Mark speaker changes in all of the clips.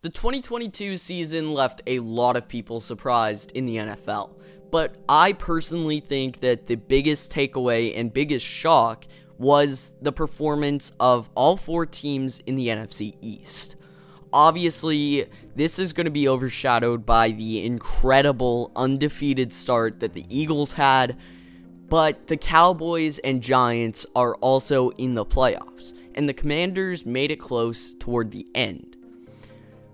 Speaker 1: The 2022 season left a lot of people surprised in the NFL, but I personally think that the biggest takeaway and biggest shock was the performance of all four teams in the NFC East. Obviously, this is going to be overshadowed by the incredible undefeated start that the Eagles had, but the Cowboys and Giants are also in the playoffs, and the Commanders made it close toward the end.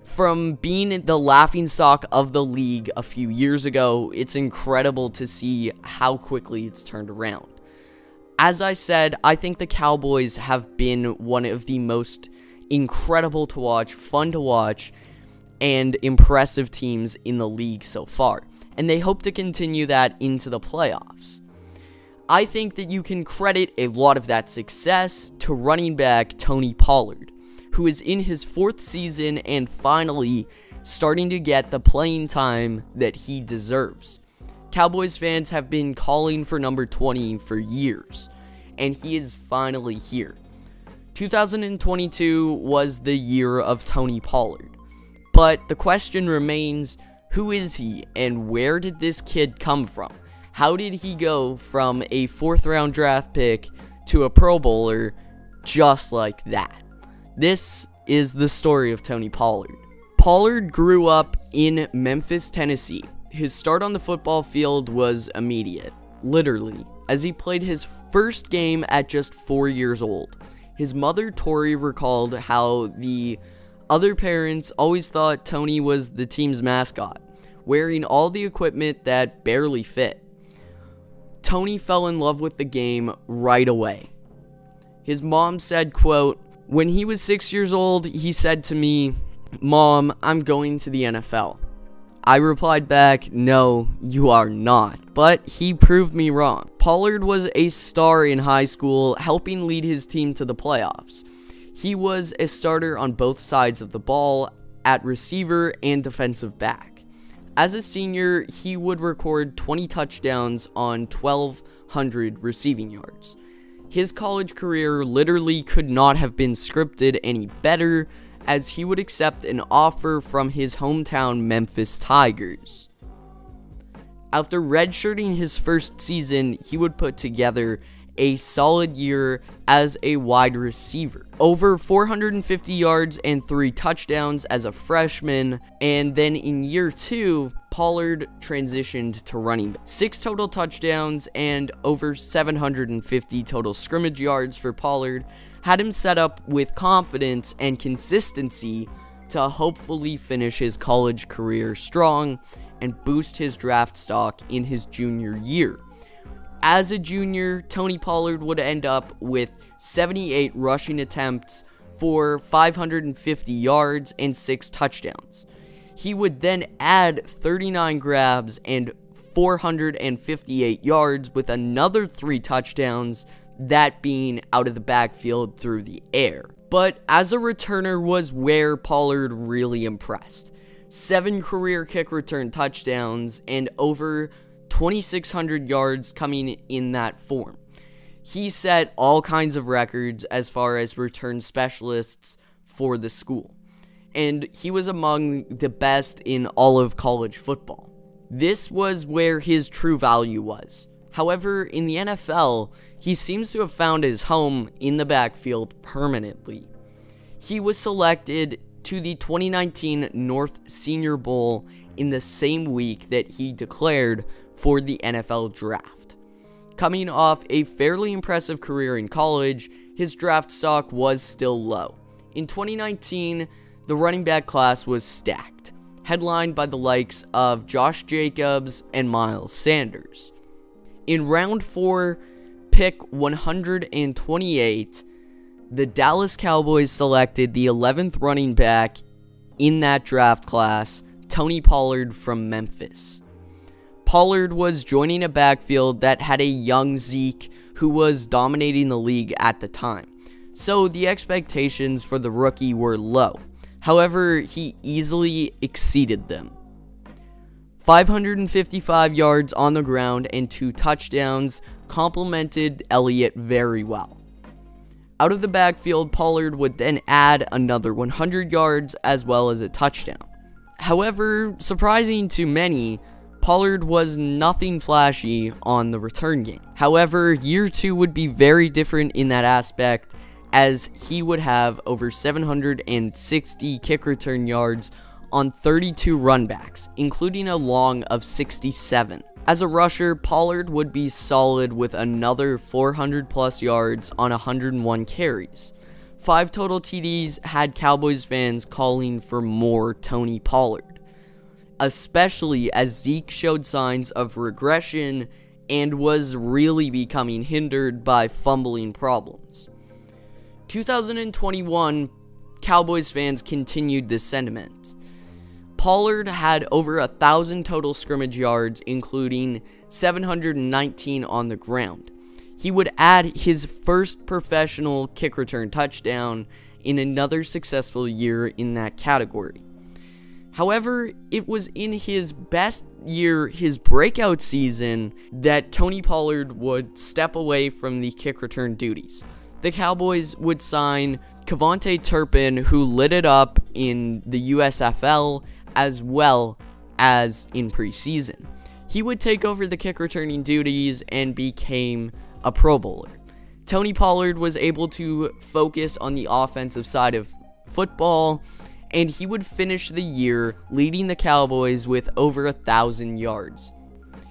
Speaker 1: From being the laughingstock of the league a few years ago, it's incredible to see how quickly it's turned around. As I said, I think the Cowboys have been one of the most incredible to watch, fun to watch, and impressive teams in the league so far, and they hope to continue that into the playoffs. I think that you can credit a lot of that success to running back Tony Pollard, who is in his fourth season and finally starting to get the playing time that he deserves. Cowboys fans have been calling for number 20 for years, and he is finally here. 2022 was the year of Tony Pollard, but the question remains, who is he and where did this kid come from? How did he go from a 4th round draft pick to a Pro Bowler just like that? This is the story of Tony Pollard. Pollard grew up in Memphis, Tennessee. His start on the football field was immediate, literally, as he played his first game at just 4 years old. His mother, Tori, recalled how the other parents always thought Tony was the team's mascot, wearing all the equipment that barely fit. Tony fell in love with the game right away. His mom said, quote, "When he was 6 years old, he said to me, 'Mom, I'm going to the NFL.' I replied back, 'No, you are not,' but he proved me wrong." Pollard was a star in high school, helping lead his team to the playoffs. He was a starter on both sides of the ball, at receiver and defensive back. As a senior, he would record 20 touchdowns on 1,200 receiving yards. His college career literally could not have been scripted any better, as he would accept an offer from his hometown Memphis Tigers. After redshirting his first season, he would put together a solid year as a wide receiver. Over 450 yards and 3 touchdowns as a freshman, and then in year 2, Pollard transitioned to running back. 6 total touchdowns and over 750 total scrimmage yards for Pollard had him set up with confidence and consistency to hopefully finish his college career strong and boost his draft stock in his junior year. As a junior, Tony Pollard would end up with 78 rushing attempts for 550 yards and 6 touchdowns. He would then add 39 grabs and 458 yards with another 3 touchdowns, that being out of the backfield through the air. But as a returner was where Pollard really impressed. 7 career kick return touchdowns and over 2,600 yards coming in that form. He set all kinds of records as far as return specialists for the school, and he was among the best in all of college football. This was where his true value was. However, in the NFL, he seems to have found his home in the backfield permanently. He was selected to the 2019 North Senior Bowl in the same week that he declared for the NFL draft. Coming off a fairly impressive career in college, his draft stock was still low. In 2019, the running back class was stacked, headlined by the likes of Josh Jacobs and Miles Sanders. In round 4, pick 128, the Dallas Cowboys selected the 11th running back in that draft class, Tony Pollard from Memphis. Pollard was joining a backfield that had a young Zeke who was dominating the league at the time, so the expectations for the rookie were low. However, he easily exceeded them. 555 yards on the ground and 2 touchdowns complemented Elliott very well. Out of the backfield, Pollard would then add another 100 yards as well as a touchdown. However, surprising to many, Pollard was nothing flashy on the return game. However, year 2 would be very different in that aspect, as he would have over 760 kick return yards on 32 runbacks, including a long of 67. As a rusher, Pollard would be solid with another 400 plus yards on 101 carries. 5 total TDs had Cowboys fans calling for more Tony Pollard, especially as Zeke showed signs of regression and was really becoming hindered by fumbling problems. 2021, Cowboys fans continued this sentiment. Pollard had over 1,000 total scrimmage yards, including 719 on the ground. He would add his first professional kick return touchdown in another successful year in that category. However, it was in his best year, his breakout season, that Tony Pollard would step away from the kick return duties. The Cowboys would sign Kevontae Turpin, who lit it up in the USFL as well as in preseason. He would take over the kick returning duties and became a Pro Bowler. Tony Pollard was able to focus on the offensive side of football, and he would finish the year leading the Cowboys with over 1,000 yards.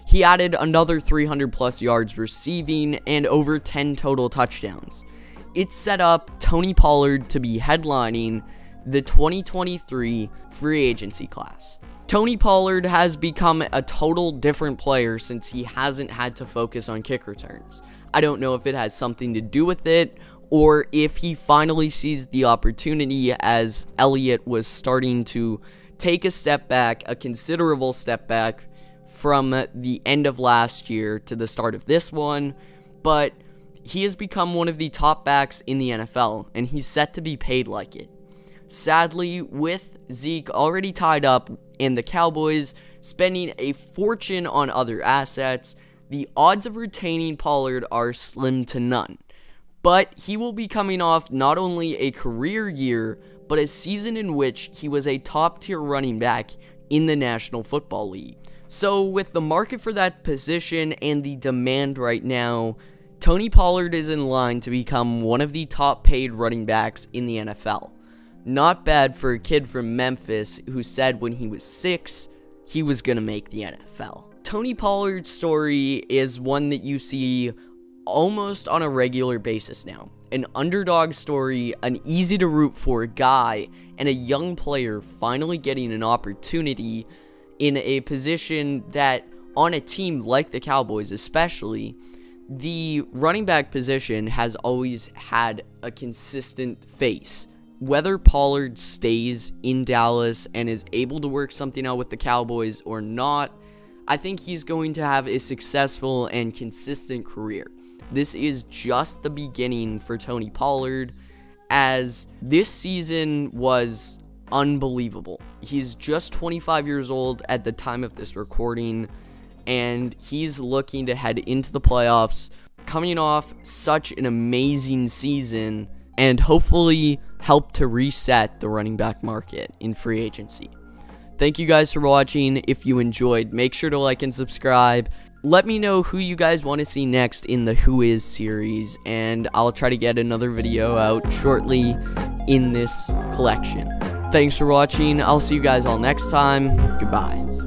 Speaker 1: He added another 300 plus yards receiving and over 10 total touchdowns. It set up Tony Pollard to be headlining the 2023 free agency class. Tony Pollard has become a total different player since he hasn't had to focus on kick returns. I don't know if it has something to do with it, or if he finally sees the opportunity, as Elliott was starting to take a step back, a considerable step back from the end of last year to the start of this one, but he has become one of the top backs in the NFL, and he's set to be paid like it. Sadly, with Zeke already tied up and the Cowboys spending a fortune on other assets, the odds of retaining Pollard are slim to none. But he will be coming off not only a career year, but a season in which he was a top-tier running back in the National Football League. So with the market for that position and the demand right now, Tony Pollard is in line to become one of the top-paid running backs in the NFL. Not bad for a kid from Memphis who said when he was 6, he was going to make the NFL. Tony Pollard's story is one that you see almost on a regular basis now. An underdog story, an easy to root for guy, and a young player finally getting an opportunity in a position that, on a team like the Cowboys especially, the running back position has always had a consistent face. Whether Pollard stays in Dallas and is able to work something out with the Cowboys or not, I think he's going to have a successful and consistent career. This is just the beginning for Tony Pollard, as this season was unbelievable. He's just 25 years old at the time of this recording, and he's looking to head into the playoffs, coming off such an amazing season, and hopefully help to reset the running back market in free agency. Thank you guys for watching. If you enjoyed, make sure to like and subscribe. Let me know who you guys want to see next in the Who Is series, and I'll try to get another video out shortly in this collection. Thanks for watching. I'll see you guys all next time. Goodbye.